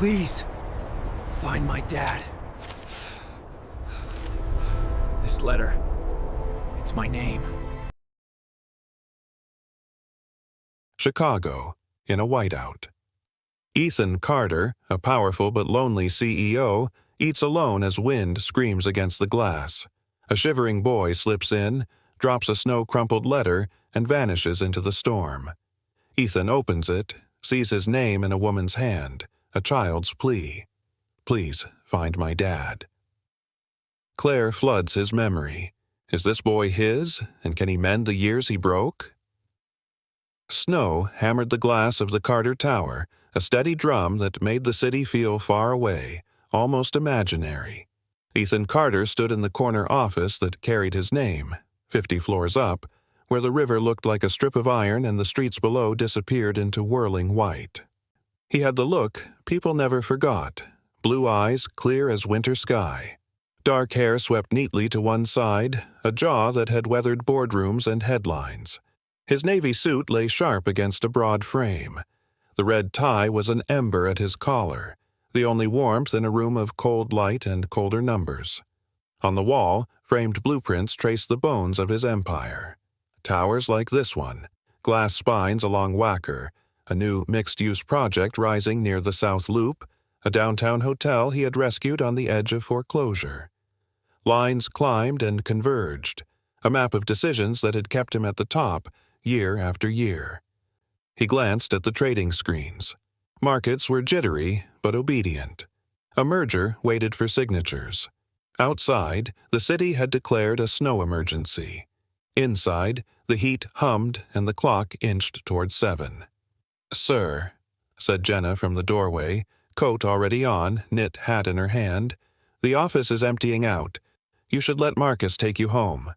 Please, find my dad. This letter, it's my name. Chicago, in a whiteout. Ethan Carter, a powerful but lonely CEO, eats alone as wind screams against the glass. A shivering boy slips in, drops a snow-crumpled letter, and vanishes into the storm. Ethan opens it, sees his name in a woman's hand, a child's plea. Please find my dad. Claire floods his memory. Is this boy his, and can he mend the years he broke? Snow hammered the glass of the Carter Tower, a steady drum that made the city feel far away, almost imaginary. Ethan Carter stood in the corner office that carried his name, 50 floors up, where the river looked like a strip of iron and the streets below disappeared into whirling white. He had the look people never forgot, blue eyes clear as winter sky. Dark hair swept neatly to one side, a jaw that had weathered boardrooms and headlines. His navy suit lay sharp against a broad frame. The red tie was an ember at his collar, the only warmth in a room of cold light and colder numbers. On the wall, framed blueprints traced the bones of his empire. Towers like this one, glass spines along Wacker, a new mixed-use project rising near the South Loop, a downtown hotel he had rescued on the edge of foreclosure. Lines climbed and converged, a map of decisions that had kept him at the top year after year. He glanced at the trading screens. Markets were jittery but obedient. A merger waited for signatures. Outside, the city had declared a snow emergency. Inside, the heat hummed and the clock inched toward 7. "Sir," said Jenna from the doorway, coat already on, knit hat in her hand, "the office is emptying out. You should let Marcus take you home."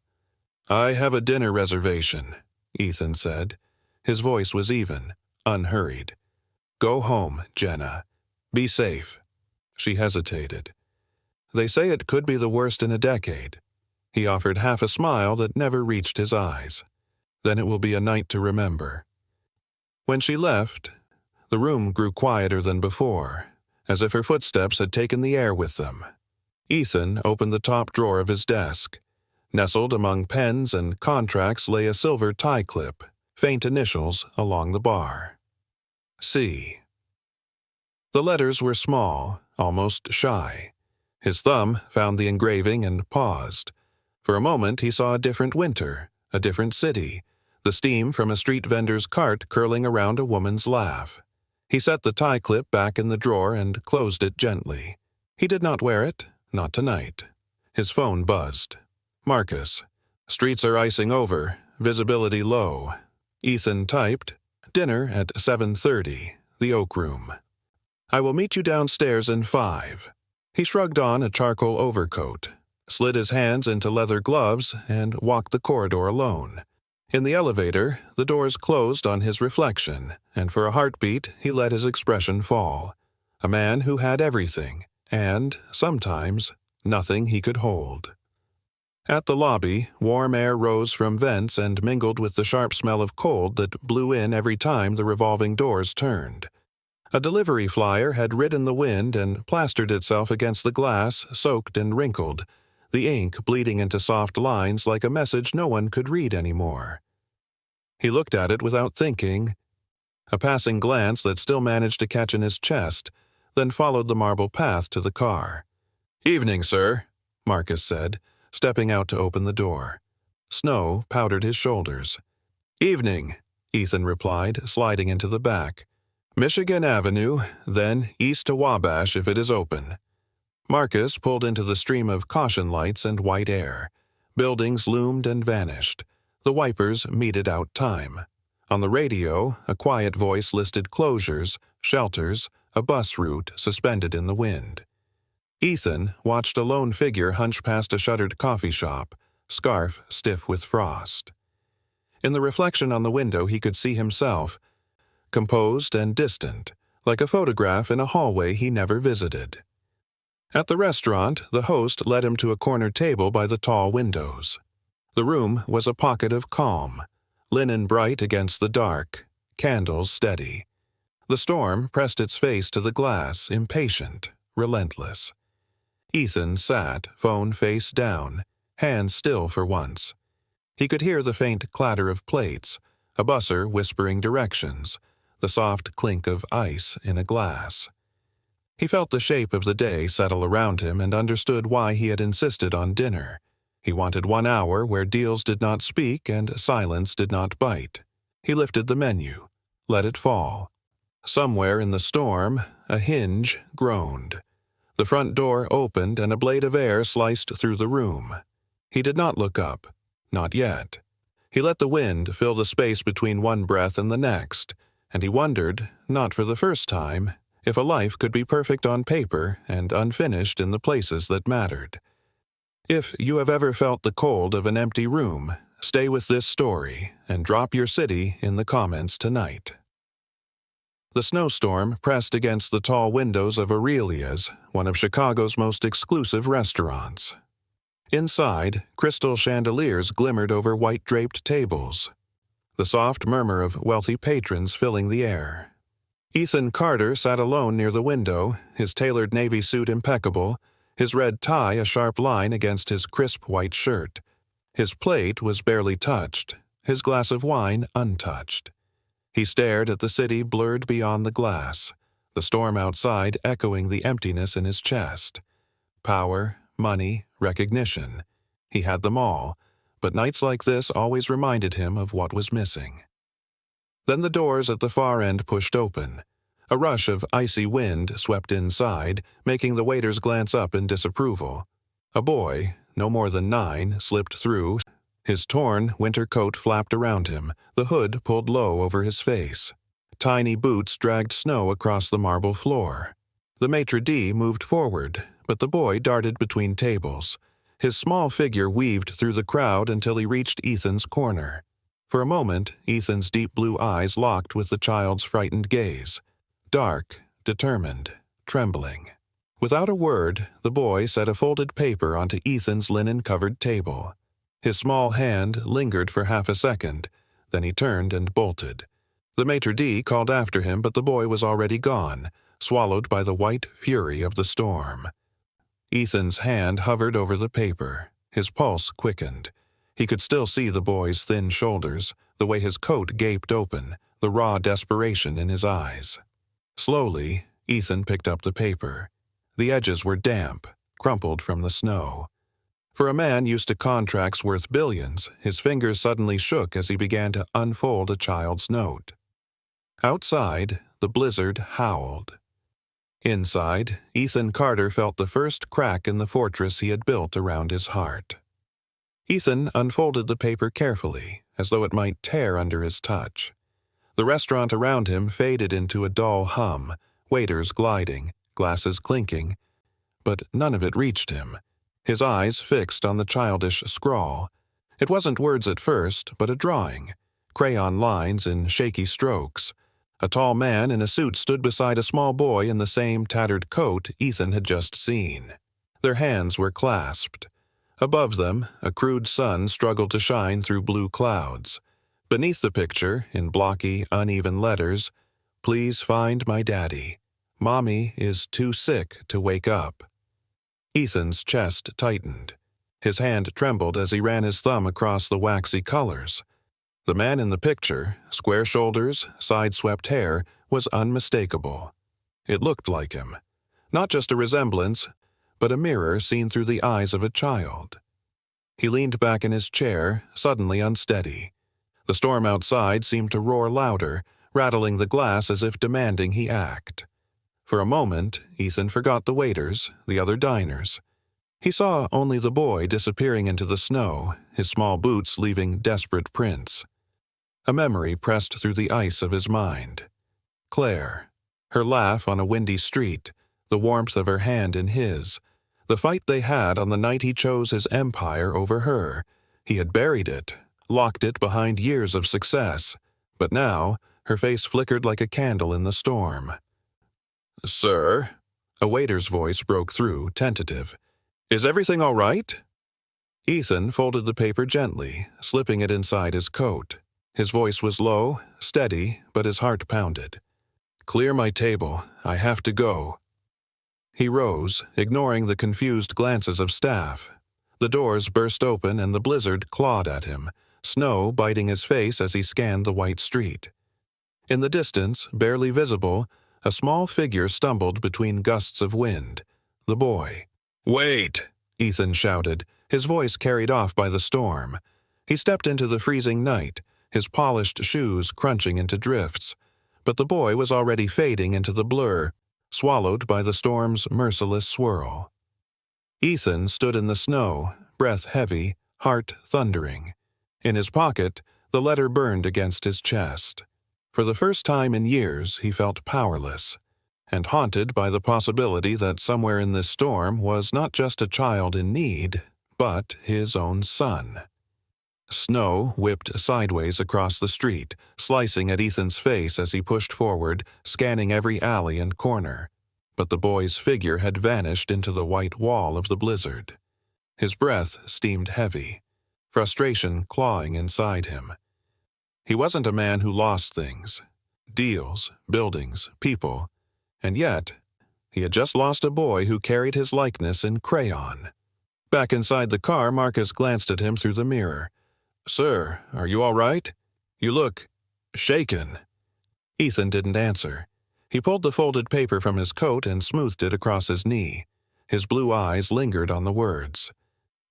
"I have a dinner reservation," Ethan said. His voice was even, unhurried. "Go home, Jenna. Be safe." She hesitated. "They say it could be the worst in a decade." He offered half a smile that never reached his eyes. "Then it will be a night to remember." When she left, the room grew quieter than before, as if her footsteps had taken the air with them. Ethan opened the top drawer of his desk. Nestled among pens and contracts lay a silver tie clip, faint initials along the bar. C. The letters were small, almost shy. His thumb found the engraving and paused. For a moment he saw a different winter, a different city, the steam from a street vendor's cart curling around a woman's laugh. He set the tie clip back in the drawer and closed it gently. He did not wear it, not tonight. His phone buzzed. Marcus. "Streets are icing over, visibility low." Ethan typed, "Dinner at 7:30, the Oak Room. I will meet you downstairs in 5. He shrugged on a charcoal overcoat, slid his hands into leather gloves, and walked the corridor alone. In the elevator, the doors closed on his reflection, and for a heartbeat he let his expression fall. A man who had everything, and, sometimes, nothing he could hold. At the lobby, warm air rose from vents and mingled with the sharp smell of cold that blew in every time the revolving doors turned. A delivery flyer had ridden the wind and plastered itself against the glass, soaked and wrinkled, the ink bleeding into soft lines like a message no one could read anymore. He looked at it without thinking, a passing glance that still managed to catch in his chest, then followed the marble path to the car. "Evening, sir," Marcus said, stepping out to open the door. Snow powdered his shoulders. "Evening," Ethan replied, sliding into the back. "Michigan Avenue, then east to Wabash if it is open." Marcus pulled into the stream of caution lights and white air. Buildings loomed and vanished. The wipers meted out time. On the radio, a quiet voice listed closures, shelters, a bus route suspended in the wind. Ethan watched a lone figure hunch past a shuttered coffee shop, scarf stiff with frost. In the reflection on the window he could see himself, composed and distant, like a photograph in a hallway he never visited. At the restaurant, the host led him to a corner table by the tall windows. The room was a pocket of calm, linen bright against the dark, candles steady. The storm pressed its face to the glass, impatient, relentless. Ethan sat, phone face down, hands still for once. He could hear the faint clatter of plates, a busser whispering directions, the soft clink of ice in a glass. He felt the shape of the day settle around him and understood why he had insisted on dinner. He wanted 1 hour where deals did not speak and silence did not bite. He lifted the menu, let it fall. Somewhere in the storm, a hinge groaned. The front door opened and a blade of air sliced through the room. He did not look up. Not yet. He let the wind fill the space between one breath and the next, and he wondered, not for the first time, if a life could be perfect on paper and unfinished in the places that mattered. If you have ever felt the cold of an empty room, stay with this story and drop your city in the comments tonight. The snowstorm pressed against the tall windows of Aurelia's, one of Chicago's most exclusive restaurants. Inside, crystal chandeliers glimmered over white-draped tables, the soft murmur of wealthy patrons filling the air. Ethan Carter sat alone near the window, his tailored navy suit impeccable, his red tie a sharp line against his crisp white shirt. His plate was barely touched, his glass of wine untouched. He stared at the city blurred beyond the glass, the storm outside echoing the emptiness in his chest. Power, money, recognition. He had them all, but nights like this always reminded him of what was missing. Then the doors at the far end pushed open. A rush of icy wind swept inside, making the waiters glance up in disapproval. A boy, no more than 9, slipped through. His torn winter coat flapped around him, the hood pulled low over his face. Tiny boots dragged snow across the marble floor. The maitre d' moved forward, but the boy darted between tables. His small figure weaved through the crowd until he reached Ethan's corner. For a moment, Ethan's deep blue eyes locked with the child's frightened gaze. Dark, determined, trembling. Without a word, the boy set a folded paper onto Ethan's linen-covered table. His small hand lingered for half a second, then he turned and bolted. The maitre d' called after him, but the boy was already gone, swallowed by the white fury of the storm. Ethan's hand hovered over the paper. His pulse quickened. He could still see the boy's thin shoulders, the way his coat gaped open, the raw desperation in his eyes. Slowly, Ethan picked up the paper. The edges were damp, crumpled from the snow. For a man used to contracts worth billions, his fingers suddenly shook as he began to unfold a child's note. Outside, the blizzard howled. Inside, Ethan Carter felt the first crack in the fortress he had built around his heart. Ethan unfolded the paper carefully, as though it might tear under his touch. The restaurant around him faded into a dull hum, waiters gliding, glasses clinking, but none of it reached him. His eyes fixed on the childish scrawl. It wasn't words at first, but a drawing, crayon lines in shaky strokes. A tall man in a suit stood beside a small boy in the same tattered coat Ethan had just seen. Their hands were clasped. Above them, a crude sun struggled to shine through blue clouds. Beneath the picture, in blocky, uneven letters, "Please find my daddy. Mommy is too sick to wake up." Ethan's chest tightened. His hand trembled as he ran his thumb across the waxy colors. The man in the picture, square shoulders, side-swept hair, was unmistakable. It looked like him. Not just a resemblance, but a mirror seen through the eyes of a child. He leaned back in his chair, suddenly unsteady. The storm outside seemed to roar louder, rattling the glass as if demanding he act. For a moment, Ethan forgot the waiters, the other diners. He saw only the boy disappearing into the snow, his small boots leaving desperate prints. A memory pressed through the ice of his mind. Claire. Her laugh on a windy street, the warmth of her hand in his. The fight they had on the night he chose his empire over her. He had buried it, locked it behind years of success. But now, her face flickered like a candle in the storm. "Sir?" A waiter's voice broke through, tentative. "Is everything all right?" Ethan folded the paper gently, slipping it inside his coat. His voice was low, steady, but his heart pounded. Clear my table. I have to go. He rose, ignoring the confused glances of staff. The doors burst open and the blizzard clawed at him, snow biting his face as he scanned the white street. In the distance, barely visible, a small figure stumbled between gusts of wind. The boy. "Wait!" Ethan shouted, his voice carried off by the storm. He stepped into the freezing night, his polished shoes crunching into drifts. But the boy was already fading into the blur, swallowed by the storm's merciless swirl. Ethan stood in the snow, breath heavy, heart thundering. In his pocket, the letter burned against his chest. For the first time in years, he felt powerless, and haunted by the possibility that somewhere in this storm was not just a child in need, but his own son. Snow whipped sideways across the street, slicing at Ethan's face as he pushed forward, scanning every alley and corner. But the boy's figure had vanished into the white wall of the blizzard. His breath steamed heavy, frustration clawing inside him. He wasn't a man who lost things, deals, buildings, people, and yet he had just lost a boy who carried his likeness in crayon. Back inside the car, Marcus glanced at him through the mirror. "Sir, are you all right? You look shaken." Ethan didn't answer. He pulled the folded paper from his coat and smoothed it across his knee. His blue eyes lingered on the words.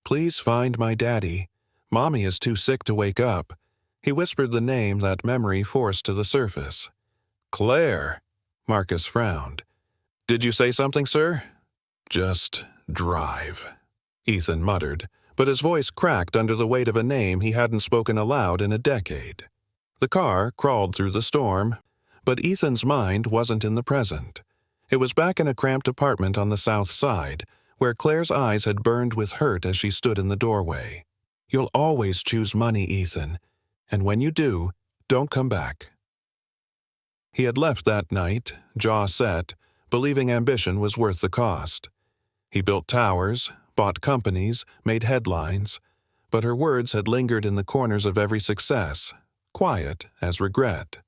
"Please find my daddy. Mommy is too sick to wake up." He whispered the name that memory forced to the surface. "Claire." Marcus frowned. "Did you say something, sir?" "Just drive," Ethan muttered, but his voice cracked under the weight of a name he hadn't spoken aloud in a decade. The car crawled through the storm, but Ethan's mind wasn't in the present. It was back in a cramped apartment on the south side, where Claire's eyes had burned with hurt as she stood in the doorway. "You'll always choose money, Ethan, and when you do, don't come back." He had left that night, jaw set, believing ambition was worth the cost. He built towers, bought companies, made headlines, but her words had lingered in the corners of every success, quiet as regret.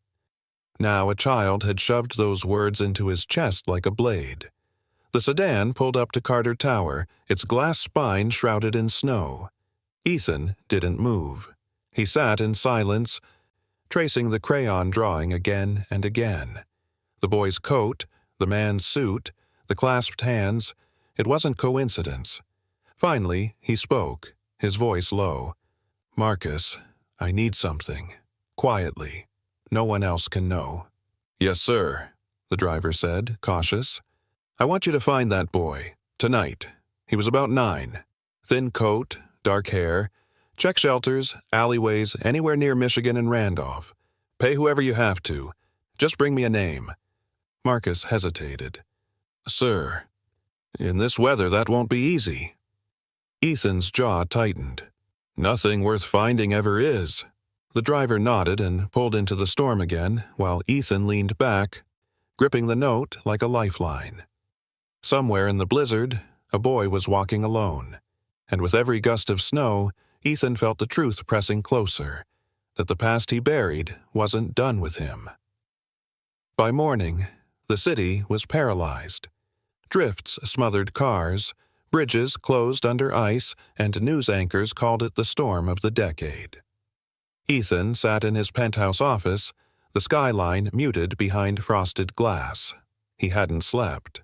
Now a child had shoved those words into his chest like a blade. The sedan pulled up to Carter Tower, its glass spine shrouded in snow. Ethan didn't move. He sat in silence, tracing the crayon drawing again and again. The boy's coat, the man's suit, the clasped hands, it wasn't coincidence. Finally, he spoke, his voice low. "Marcus, I need something. Quietly. No one else can know." "Yes, sir," the driver said, cautious. "I want you to find that boy. Tonight. He was about 9. Thin coat, dark hair. Check shelters, alleyways, anywhere near Michigan and Randolph. Pay whoever you have to. Just bring me a name." Marcus hesitated. "Sir, in this weather that won't be easy." Ethan's jaw tightened. "Nothing worth finding ever is." The driver nodded and pulled into the storm again, while Ethan leaned back, gripping the note like a lifeline. Somewhere in the blizzard, a boy was walking alone, and with every gust of snow, Ethan felt the truth pressing closer, that the past he buried wasn't done with him. By morning, the city was paralyzed. Drifts smothered cars, bridges closed under ice, and news anchors called it the storm of the decade. Ethan sat in his penthouse office, the skyline muted behind frosted glass. He hadn't slept.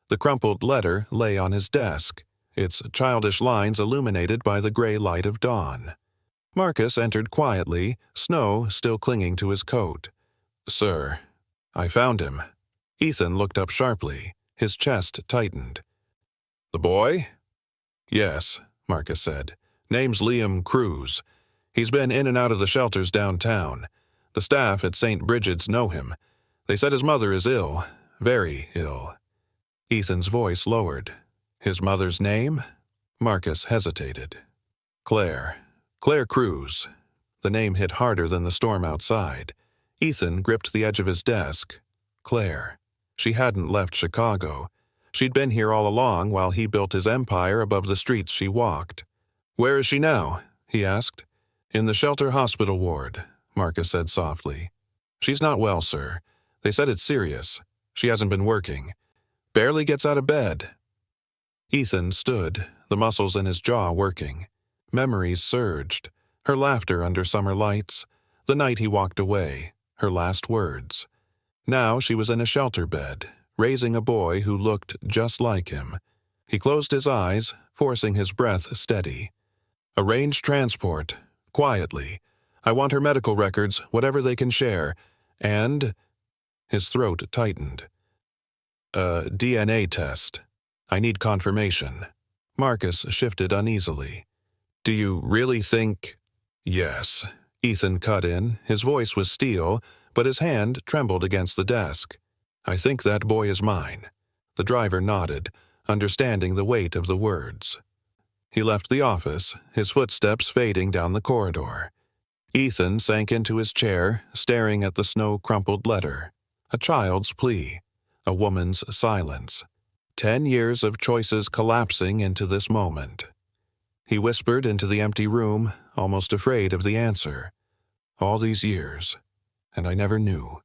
The crumpled letter lay on his desk, its childish lines illuminated by the gray light of dawn. Marcus entered quietly, snow still clinging to his coat. "Sir, I found him." Ethan looked up sharply, his chest tightened. "The boy?" "Yes," Marcus said. "Name's Liam Cruz. He's been in and out of the shelters downtown. The staff at St. Bridget's know him. They said his mother is ill, very ill." Ethan's voice lowered. "His mother's name?" Marcus hesitated. "Claire. Claire Cruz." The name hit harder than the storm outside. Ethan gripped the edge of his desk. Claire. She hadn't left Chicago. She'd been here all along while he built his empire above the streets she walked. "Where is she now?" he asked. "In the shelter hospital ward," Marcus said softly. "She's not well, sir. They said it's serious. She hasn't been working. Barely gets out of bed. Ethan stood, the muscles in his jaw working. Memories surged. Her laughter under summer lights. The night he walked away. Her last words. Now she was in a shelter bed, raising a boy who looked just like him. He closed his eyes, forcing his breath steady. Arrange transport. Quietly. I want her medical records, whatever they can share. And... His throat tightened. A DNA test. I need confirmation. Marcus shifted uneasily. Do you really think... Yes. Ethan cut in. His voice was steel, but his hand trembled against the desk. I think that boy is mine. The driver nodded, understanding the weight of the words. He left the office, his footsteps fading down the corridor. Ethan sank into his chair, staring at the snow-crumpled letter. A child's plea. A woman's silence. 10 years of choices collapsing into this moment. He whispered into the empty room, almost afraid of the answer. All these years, and I never knew.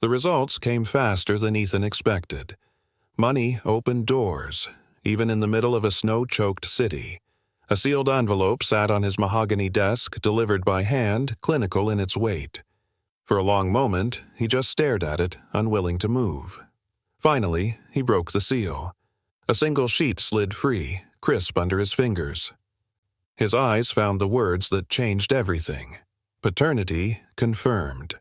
The results came faster than Ethan expected. Money opened doors, even in the middle of a snow-choked city. A sealed envelope sat on his mahogany desk, delivered by hand, clinical in its weight. For a long moment, he just stared at it, unwilling to move. Finally, he broke the seal. A single sheet slid free, crisp under his fingers. His eyes found the words that changed everything. Paternity confirmed.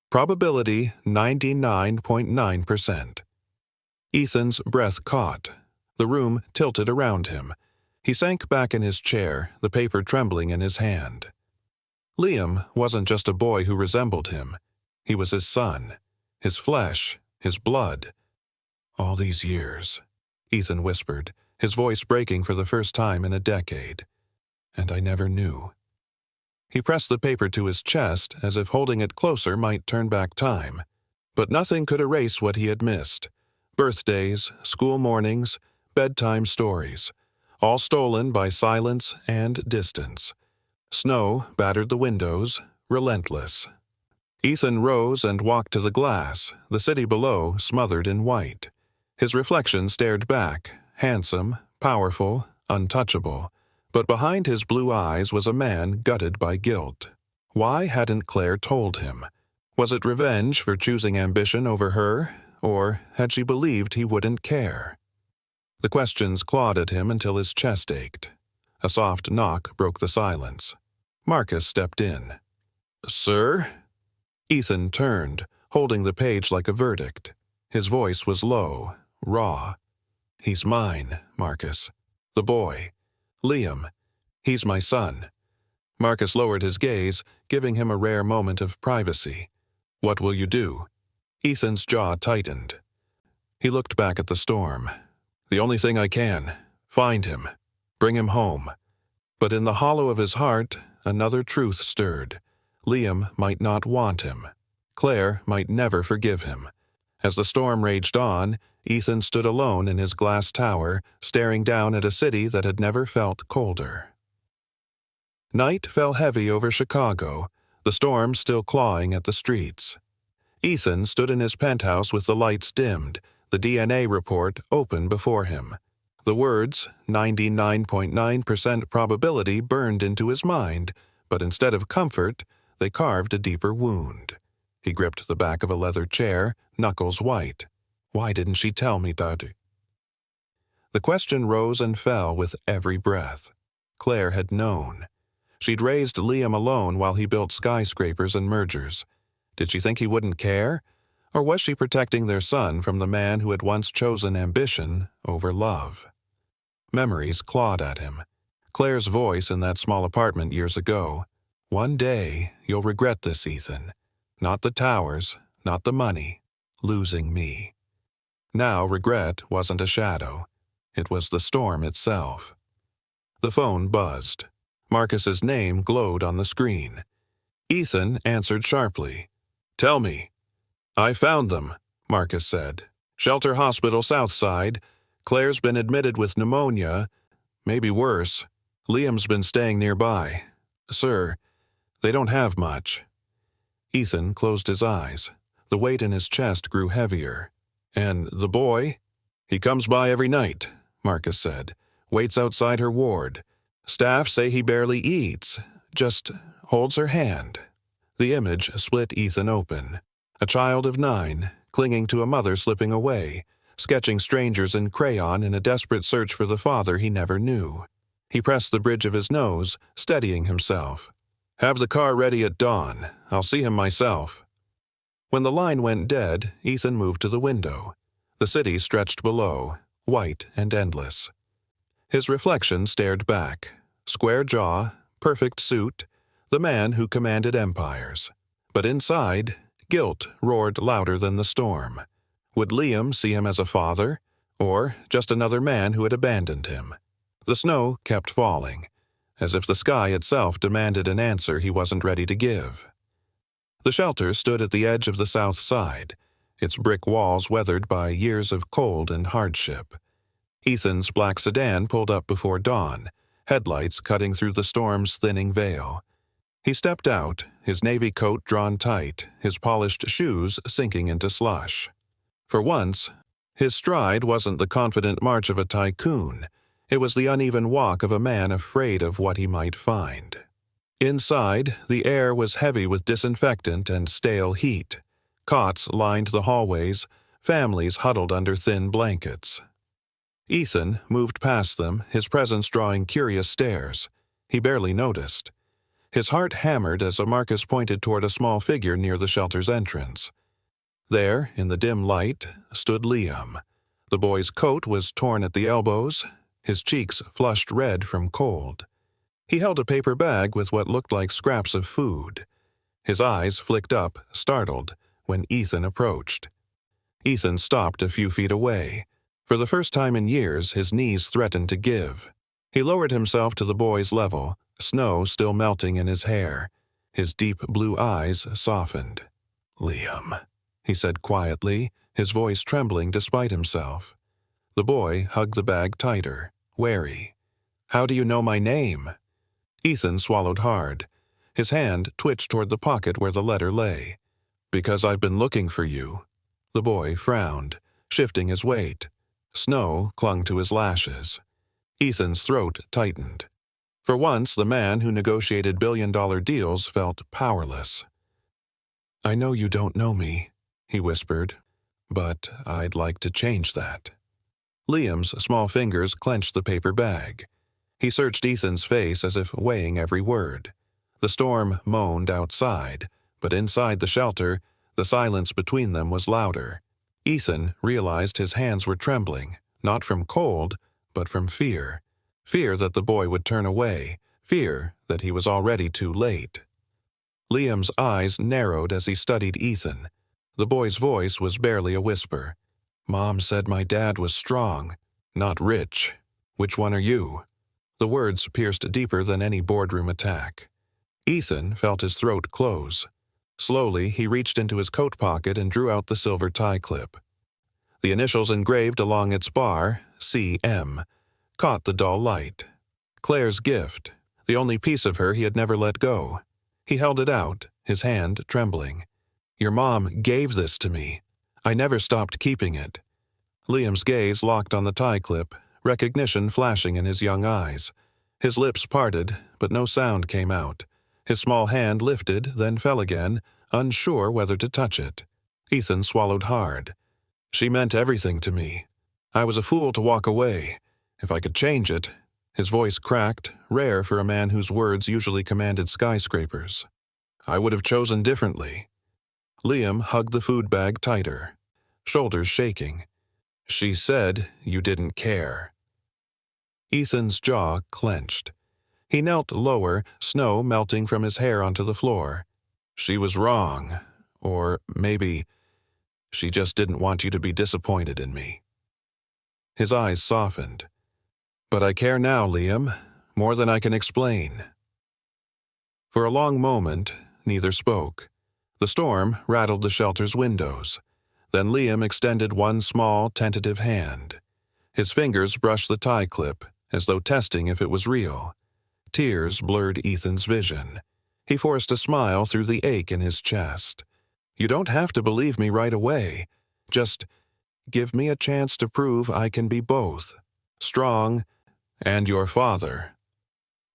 Probability 99.9%. Ethan's breath caught. The room tilted around him. He sank back in his chair, the paper trembling in his hand. Liam wasn't just a boy who resembled him. He was his son, his flesh, his blood. All these years, Ethan whispered, his voice breaking for the first time in a decade. And I never knew. He pressed the paper to his chest as if holding it closer might turn back time. But nothing could erase what he had missed. Birthdays, school mornings, bedtime stories, all stolen by silence and distance. Snow battered the windows, relentless. Ethan rose and walked to the glass, the city below smothered in white. His reflection stared back, handsome, powerful, untouchable. But behind his blue eyes was a man gutted by guilt. Why hadn't Claire told him? Was it revenge for choosing ambition over her, or had she believed he wouldn't care? The questions clawed at him until his chest ached. A soft knock broke the silence. Marcus stepped in. "Sir?" Ethan turned, holding the page like a verdict. His voice was low, raw. "He's mine, Marcus. The boy. Liam. He's my son." Marcus lowered his gaze, giving him a rare moment of privacy. "What will you do?" Ethan's jaw tightened. He looked back at the storm. "The only thing I can. Find him. Bring him home." But in the hollow of his heart, another truth stirred. Liam might not want him. Claire might never forgive him. As the storm raged on, Ethan stood alone in his glass tower, staring down at a city that had never felt colder. Night fell heavy over Chicago, the storm still clawing at the streets. Ethan stood in his penthouse with the lights dimmed, the DNA report open before him. The words, 99.9% probability, burned into his mind, but instead of comfort, they carved a deeper wound. He gripped the back of a leather chair, knuckles white. Why didn't she tell me that? The question rose and fell with every breath. Claire had known. She'd raised Liam alone while he built skyscrapers and mergers. Did she think he wouldn't care? Or was she protecting their son from the man who had once chosen ambition over love? Memories clawed at him. Claire's voice in that small apartment years ago. "One day, you'll regret this, Ethan. Not the towers, not the money. Losing me." Now regret wasn't a shadow. It was the storm itself. The phone buzzed. Marcus's name glowed on the screen. Ethan answered sharply. "Tell me." "I found them," Marcus said. "Shelter Hospital Southside. Claire's been admitted with pneumonia. Maybe worse. Liam's been staying nearby. Sir, they don't have much." Ethan closed his eyes. The weight in his chest grew heavier. "And the boy?" "He comes by every night," Marcus said. "Waits outside her ward. Staff say he barely eats. Just holds her hand." The image split Ethan open. A child of 9, clinging to a mother slipping away, sketching strangers in crayon in a desperate search for the father he never knew. He pressed the bridge of his nose, steadying himself. "Have the car ready at dawn. I'll see him myself." When the line went dead, Ethan moved to the window. The city stretched below, white and endless. His reflection stared back. Square jaw, perfect suit, the man who commanded empires. But inside, guilt roared louder than the storm. Would Liam see him as a father, or just another man who had abandoned him? The snow kept falling, as if the sky itself demanded an answer he wasn't ready to give. The shelter stood at the edge of the south side, its brick walls weathered by years of cold and hardship. Ethan's black sedan pulled up before dawn, headlights cutting through the storm's thinning veil. He stepped out, his navy coat drawn tight, his polished shoes sinking into slush. For once, his stride wasn't the confident march of a tycoon. It was the uneven walk of a man afraid of what he might find. Inside, the air was heavy with disinfectant and stale heat. Cots lined the hallways, families huddled under thin blankets. Ethan moved past them, his presence drawing curious stares. He barely noticed. His heart hammered as Marcus pointed toward a small figure near the shelter's entrance. There, in the dim light, stood Liam. The boy's coat was torn at the elbows, his cheeks flushed red from cold. He held a paper bag with what looked like scraps of food. His eyes flicked up, startled, when Ethan approached. Ethan stopped a few feet away. For the first time in years, his knees threatened to give. He lowered himself to the boy's level, snow still melting in his hair. His deep blue eyes softened. "Liam," he said quietly, his voice trembling despite himself. The boy hugged the bag tighter, wary. "How do you know my name?" Ethan swallowed hard. His hand twitched toward the pocket where the letter lay. "Because I've been looking for you." The boy frowned, shifting his weight. Snow clung to his lashes. Ethan's throat tightened. For once, the man who negotiated billion-dollar deals felt powerless. "I know you don't know me," he whispered, "but I'd like to change that." Liam's small fingers clenched the paper bag. He searched Ethan's face as if weighing every word. The storm moaned outside, but inside the shelter, the silence between them was louder. Ethan realized his hands were trembling, not from cold, but from fear. Fear that the boy would turn away, fear that he was already too late. Liam's eyes narrowed as he studied Ethan. The boy's voice was barely a whisper. "Mom said my dad was strong, not rich. Which one are you?" The words pierced deeper than any boardroom attack. Ethan felt his throat close. Slowly, he reached into his coat pocket and drew out the silver tie clip. The initials engraved along its bar, C.M., caught the dull light. Claire's gift, the only piece of her he had never let go. He held it out, his hand trembling. "Your mom gave this to me. I never stopped keeping it." Liam's gaze locked on the tie clip, recognition flashing in his young eyes. His lips parted, but no sound came out. His small hand lifted, then fell again, unsure whether to touch it. Ethan swallowed hard. "She meant everything to me. I was a fool to walk away. If I could change it." His voice cracked, rare for a man whose words usually commanded skyscrapers. "I would have chosen differently." Liam hugged the food bag tighter, shoulders shaking. "She said you didn't care." Ethan's jaw clenched. He knelt lower, snow melting from his hair onto the floor. "She was wrong. Or maybe she just didn't want you to be disappointed in me." His eyes softened. "But I care now, Liam, more than I can explain." For a long moment, neither spoke. The storm rattled the shelter's windows. Then Liam extended one small, tentative hand. His fingers brushed the tie clip, as though testing if it was real. Tears blurred Ethan's vision. He forced a smile through the ache in his chest. You don't have to believe me right away. Just give me a chance to prove I can be both. Strong and your father."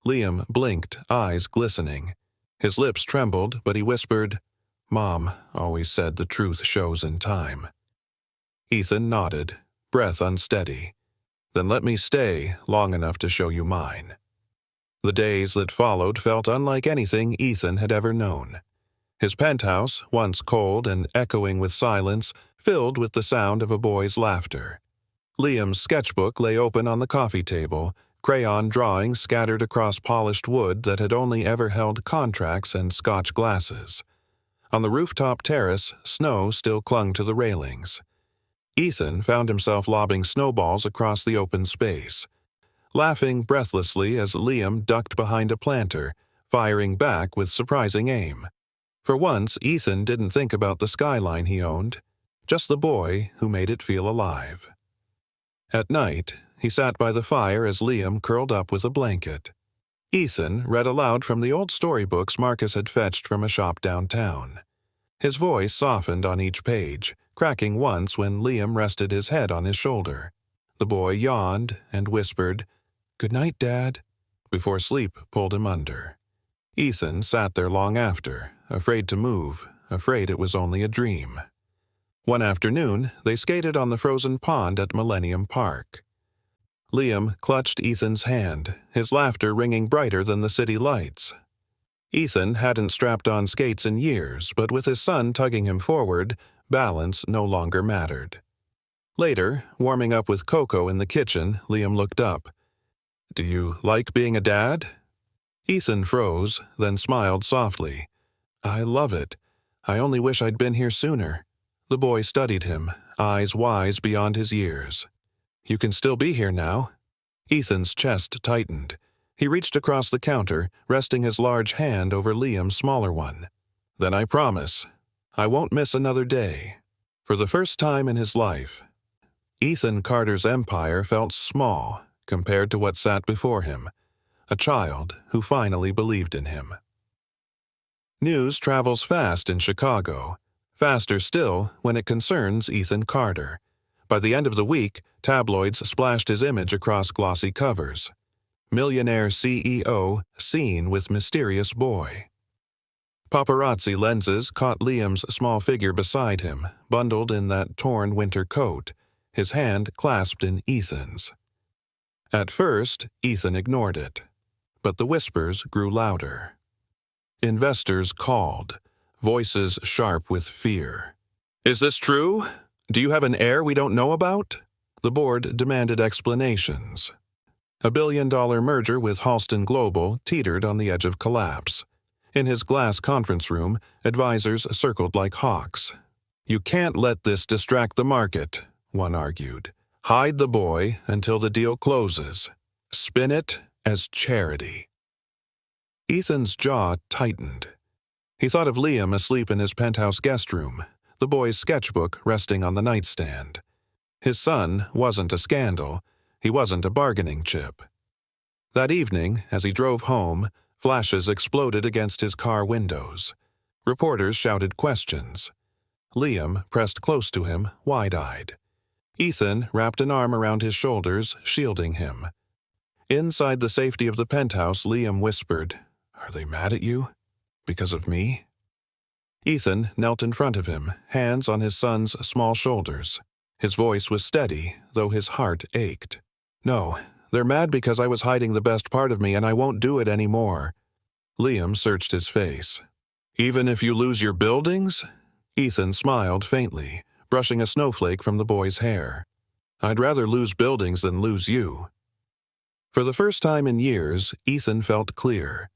Liam blinked, eyes glistening. His lips trembled, but he whispered, "Mom always said the truth shows in time." Ethan nodded, breath unsteady. "Then let me stay long enough to show you mine." The days that followed felt unlike anything Ethan had ever known. His penthouse, once cold and echoing with silence, filled with the sound of a boy's laughter. Liam's sketchbook lay open on the coffee table, crayon drawings scattered across polished wood that had only ever held contracts and Scotch glasses. On the rooftop terrace, snow still clung to the railings. Ethan found himself lobbing snowballs across the open space, laughing breathlessly as Liam ducked behind a planter, firing back with surprising aim. For once, Ethan didn't think about the skyline he owned, just the boy who made it feel alive. At night, he sat by the fire as Liam curled up with a blanket. Ethan read aloud from the old storybooks Marcus had fetched from a shop downtown. His voice softened on each page, cracking once when Liam rested his head on his shoulder. The boy yawned and whispered, "Good night, Dad," before sleep pulled him under. Ethan sat there long after, afraid to move, afraid it was only a dream. One afternoon, they skated on the frozen pond at Millennium Park. Liam clutched Ethan's hand, his laughter ringing brighter than the city lights. Ethan hadn't strapped on skates in years, but with his son tugging him forward, balance no longer mattered. Later, warming up with cocoa in the kitchen, Liam looked up. "Do you like being a dad?" Ethan froze, then smiled softly. "I love it. I only wish I'd been here sooner." The boy studied him, eyes wise beyond his years. "You can still be here now." Ethan's chest tightened. He reached across the counter, resting his large hand over Liam's smaller one. "Then I promise, I won't miss another day." For the first time in his life, Ethan Carter's empire felt small compared to what sat before him, a child who finally believed in him. News travels fast in Chicago, faster still when it concerns Ethan Carter. By the end of the week, tabloids splashed his image across glossy covers. Millionaire CEO seen with mysterious boy. Paparazzi lenses caught Liam's small figure beside him, bundled in that torn winter coat, his hand clasped in Ethan's. At first, Ethan ignored it, but the whispers grew louder. Investors called, voices sharp with fear. "Is this true? Do you have an heir we don't know about?" The board demanded explanations. A billion-dollar merger with Halston Global teetered on the edge of collapse. In his glass conference room, advisors circled like hawks. "You can't let this distract the market," one argued. "Hide the boy until the deal closes. Spin it as charity." Ethan's jaw tightened. He thought of Liam asleep in his penthouse guest room, the boy's sketchbook resting on the nightstand. His son wasn't a scandal. He wasn't a bargaining chip. That evening, as he drove home, flashes exploded against his car windows. Reporters shouted questions. Liam pressed close to him, wide-eyed. Ethan wrapped an arm around his shoulders, shielding him. Inside the safety of the penthouse, Liam whispered, "Are they mad at you? Because of me?" Ethan knelt in front of him, hands on his son's small shoulders. His voice was steady, though his heart ached. "No, they're mad because I was hiding the best part of me and I won't do it anymore." Liam searched his face. "Even if you lose your buildings?" Ethan smiled faintly, brushing a snowflake from the boy's hair. "I'd rather lose buildings than lose you." For the first time in years, Ethan felt clear.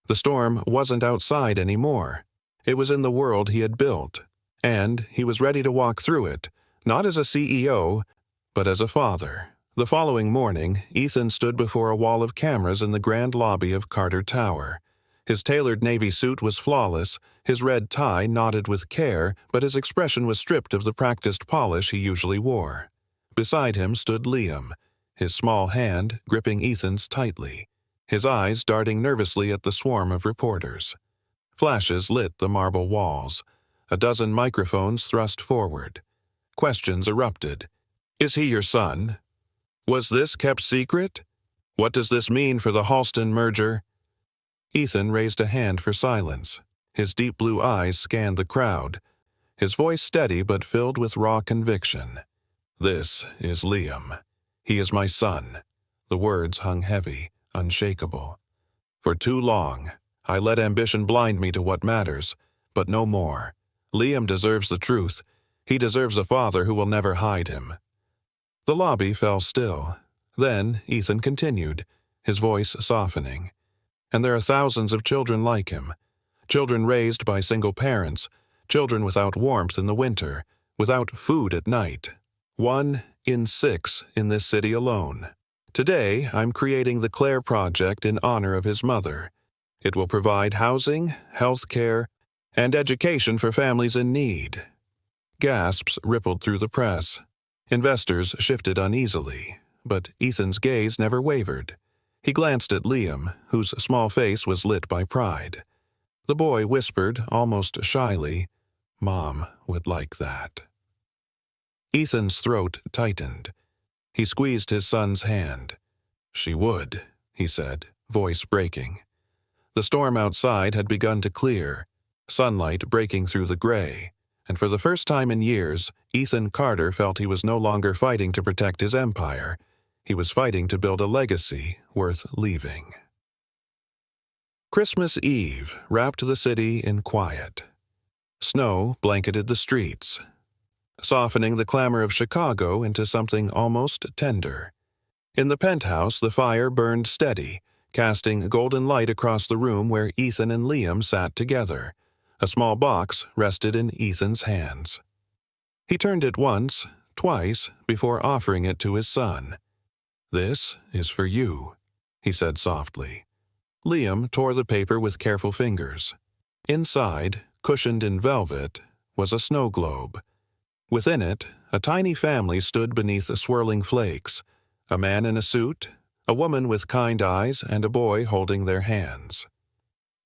The storm wasn't outside anymore. It was in the world he had built, and he was ready to walk through it, not as a CEO, but as a father. The following morning, Ethan stood before a wall of cameras in the grand lobby of Carter Tower. His tailored navy suit was flawless, his red tie knotted with care, but his expression was stripped of the practiced polish he usually wore. Beside him stood Liam, his small hand gripping Ethan's tightly, his eyes darting nervously at the swarm of reporters. Flashes lit the marble walls. a dozen microphones thrust forward. Questions erupted. Is he your son? Was this kept secret? What does this mean for the Halston merger? Ethan raised a hand for silence. His deep blue eyes scanned the crowd, his voice steady but filled with raw conviction. This is Liam. He is my son. The words hung heavy, unshakable. For too long, I let ambition blind me to what matters, but no more. Liam deserves the truth. He deserves a father who will never hide him. The lobby fell still. Then Ethan continued, his voice softening. And there are thousands of children like him. Children raised by single parents, children without warmth in the winter, without food at night. 1 in 6 in this city alone. Today, I'm creating the Claire Project in honor of his mother. It will provide housing, health care, and education for families in need. Gasps rippled through the press. Investors shifted uneasily, but Ethan's gaze never wavered. He glanced at Liam, whose small face was lit by pride. The boy whispered, almost shyly, "Mom would like that." Ethan's throat tightened. He squeezed his son's hand. "She would," he said, voice breaking. The storm outside had begun to clear, sunlight breaking through the gray, and for the first time in years, Ethan Carter felt he was no longer fighting to protect his empire. He was fighting to build a legacy worth leaving. Christmas Eve wrapped the city in quiet. Snow blanketed the streets, softening the clamor of Chicago into something almost tender. In the penthouse, the fire burned steady, casting golden light across the room where Ethan and Liam sat together. A small box rested in Ethan's hands. He turned it once, twice, before offering it to his son. "This is for you," he said softly. Liam tore the paper with careful fingers. Inside, cushioned in velvet, was a snow globe. Within it, a tiny family stood beneath the swirling flakes, a man in a suit, a woman with kind eyes, and a boy holding their hands.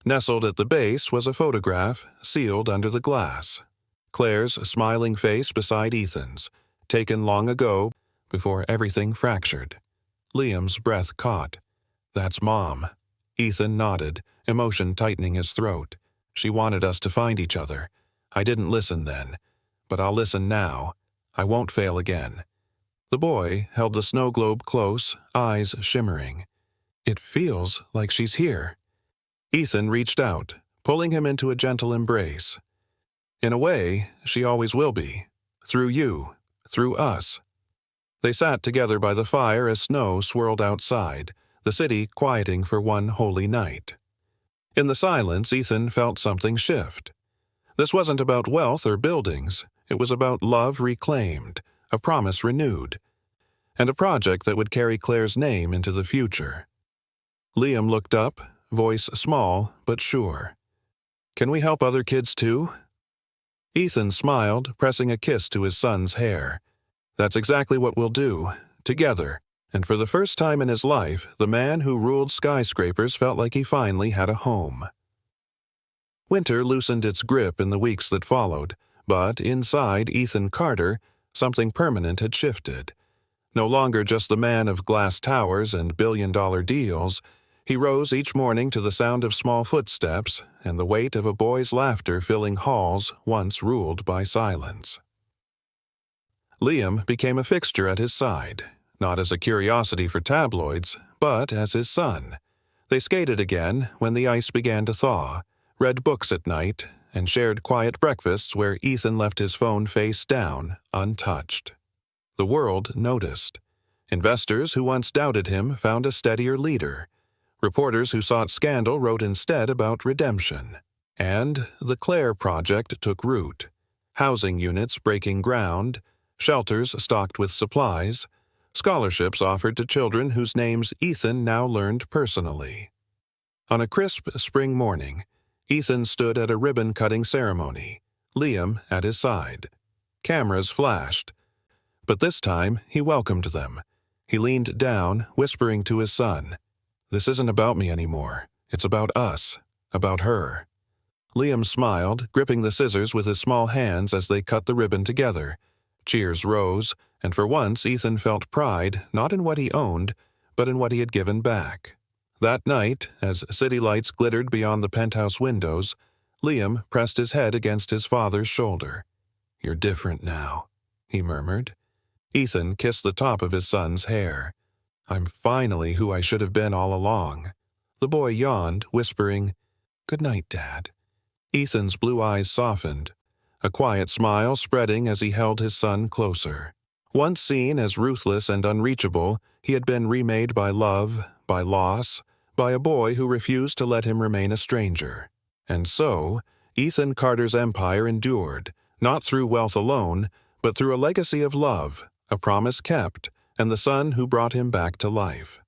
Nestled at the base was a photograph, sealed under the glass. Claire's smiling face beside Ethan's, taken long ago, before everything fractured. Liam's breath caught. "That's Mom." Ethan nodded, emotion tightening his throat. "She wanted us to find each other. I didn't listen then, but I'll listen now. I won't fail again." The boy held the snow globe close, eyes shimmering. "It feels like she's here." Ethan reached out, pulling him into a gentle embrace. "In a way, she always will be. Through you, through us." They sat together by the fire as snow swirled outside, the city quieting for one holy night. In the silence, Ethan felt something shift. This wasn't about wealth or buildings. It was about love reclaimed, a promise renewed, and a project that would carry Claire's name into the future. Liam looked up, voice small but sure. "Can we help other kids too?" Ethan smiled, pressing a kiss to his son's hair. "That's exactly what we'll do, together." And for the first time in his life, the man who ruled skyscrapers felt like he finally had a home. Winter loosened its grip in the weeks that followed, but inside Ethan Carter, something permanent had shifted. No longer just the man of glass towers and billion-dollar deals, he rose each morning to the sound of small footsteps and the weight of a boy's laughter filling halls once ruled by silence. Liam became a fixture at his side, not as a curiosity for tabloids, but as his son. They skated again when the ice began to thaw, read books at night, and shared quiet breakfasts where Ethan left his phone face down, untouched. The world noticed. Investors who once doubted him found a steadier leader. Reporters who sought scandal wrote instead about redemption. And the Claire Project took root. Housing units breaking ground, shelters stocked with supplies, scholarships offered to children whose names Ethan now learned personally. On a crisp spring morning, Ethan stood at a ribbon-cutting ceremony, Liam at his side. Cameras flashed, but this time he welcomed them. He leaned down, whispering to his son, "This isn't about me anymore. It's about us, about her." Liam smiled, gripping the scissors with his small hands as they cut the ribbon together. Cheers rose, and for once Ethan felt pride not in what he owned, but in what he had given back. That night, as city lights glittered beyond the penthouse windows, Liam pressed his head against his father's shoulder. "You're different now," he murmured. Ethan kissed the top of his son's hair. "I'm finally who I should have been all along." The boy yawned, whispering, "Good night, Dad." Ethan's blue eyes softened, a quiet smile spreading as he held his son closer. Once seen as ruthless and unreachable, he had been remade by love, by loss, by a boy who refused to let him remain a stranger. And so, Ethan Carter's empire endured, not through wealth alone, but through a legacy of love, a promise kept, and the son who brought him back to life.